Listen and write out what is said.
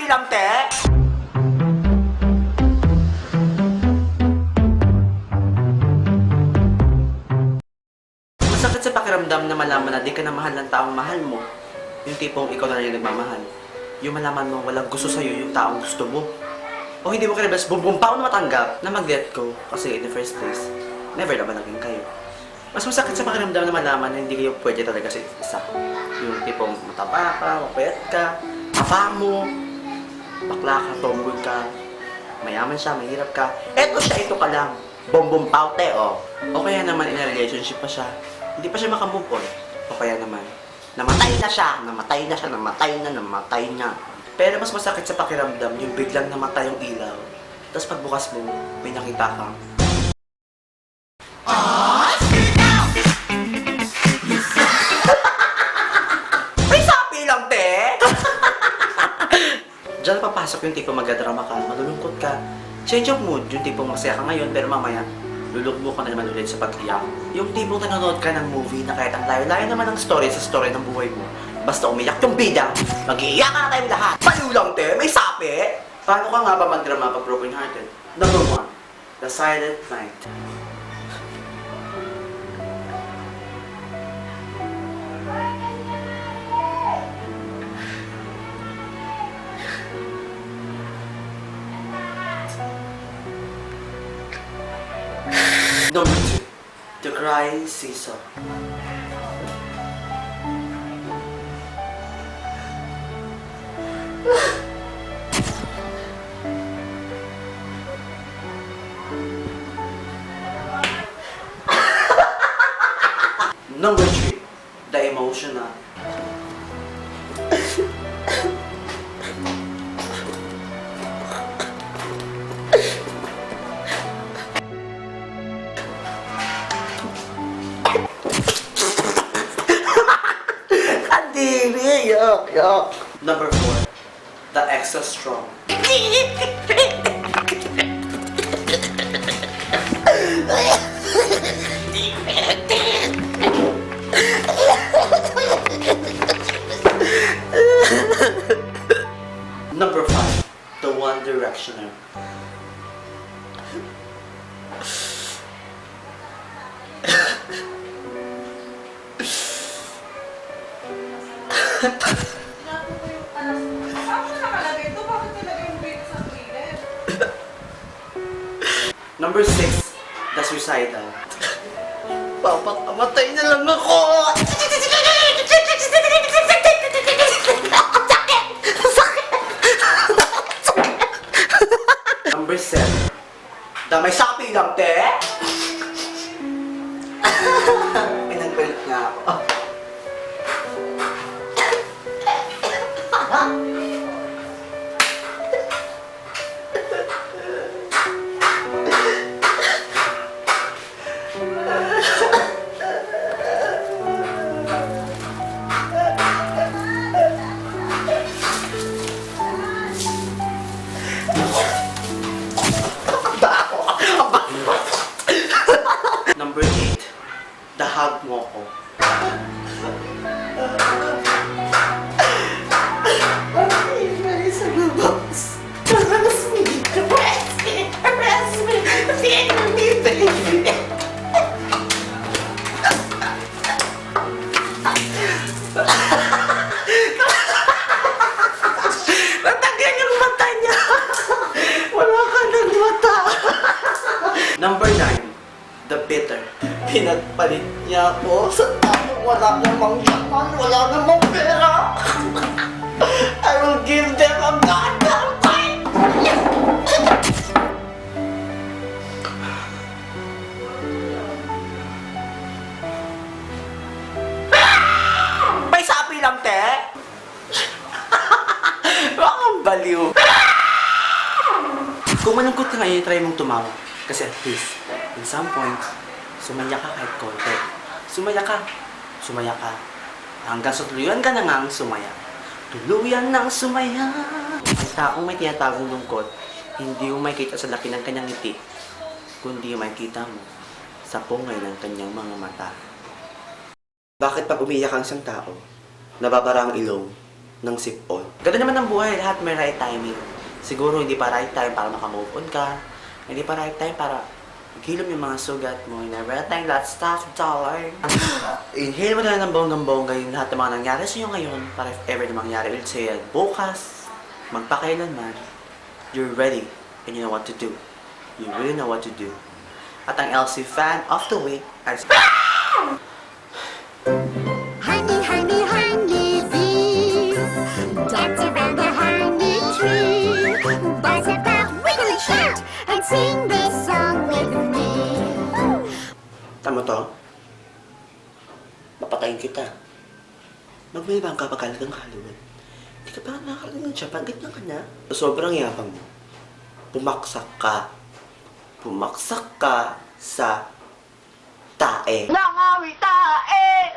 lang, te! Masakit sa pakiramdam na malaman na di ka na mahal ng taong mahal mo. Yung tipong ikaw na rin yung nagmamahal. Yung malaman mo walang gusto sa'yo yung taong gusto mo. O hindi mo kinabas bumbumpaw na matanggap na mag-let go kasi in the first place, never naman naging kayo. Mas masakit sa pakiramdam na malaman na hindi kayo pwede talaga sa isa. Yung tipong mataba ka, mapayat ka, apa mo, bakla ka, tomboy ka, mayaman siya, mahirap ka. Eto siya, ito ka lang. Bumbumpaw te, oh. O kaya naman in a relationship pa siya, hindi pa siya makamove on. O kaya naman, namatay na siya, namatay na. Pero mas masakit sa pakiramdam yung biglang namatay yung ilaw. Tapos pagbukas mo, may nakita kang may sapi lang, te! Diyan papasok yung tipong magdadrama ka, malulungkot ka. Change of mood, yung tipong masaya ka ngayon, pero mamaya, lulugbo ka na naman ulit sa pag-iyak. Yung tipong nanonood ka ng movie na kahit ang layo-layo naman ang story sa story ng buhay mo, basta umiyak yung bida, mag-iiyak ka na tayong lahat. Paliw lang, te! May sapi! Paano ka nga ba magdrama pag broken hearted? Number 1, The Silent Night. Number 2, The Crying Seesaw. Number 3, The Emotional. Kadiri! Yuck! Number 4, The Extra Strong. Number 5, The One Directioner. Number 6, The Suicidal. Papakamatay na lang ako! Number 7, The May Sapi Lang, te! Pinagbalit nga ako. Number 8, The Hug Mo Ko. Natagyan yung mata niya. Wala ka ng mata. Number 9, The Bitter. Pinagpalit niya ako sa tamang wala namang yaman, wala namang pera. I will give them a goddamn fight. May sapi lang, te. Bakang baliw. Kung malungkot ka ngayon, try mong tumawa. Kasi at least, in some point, sumaya ka kahit konti. Sumaya ka. Hanggang sa tuluyan ka na ngang sumaya. Tuluyan nang sumaya. Ang taong may tinatagong lungkot, hindi mo makikita sa laki ng kanyang ngiti, kundi makikita mo sa pungay ng kanyang mga mata. Bakit pag umiyak ang isang tao, nababara ang ilong, ng sip-on. Ganun naman ang buhay, lahat may right timing. Siguro hindi pa right time para makamove on ka. Hindi pa right time para maghilom yung mga sugat mo. Never time that stuff, darling. Inhale mo na lang ng bonggang-bongga yung lahat ng mga nangyari sa'yo ngayon para if ever na mangyari ulit sa'yo yan bukas, magpakailanman, you're ready and you know what to do. You really know what to do. At ang LC fan of the week ay... Honey, honey, honey bee, dance around the honey tree, buzz about, wiggle and shout, and sing this song with me. Tama to? Papatayin kita. Magmayabang ka pagkalagang haluan. Hindi ka pa nakakalagang siya. Pagkat na ka na. Sobrang yapang mo. Pumaksak ka. Pumaksak ka sa tae. Nangawi tae!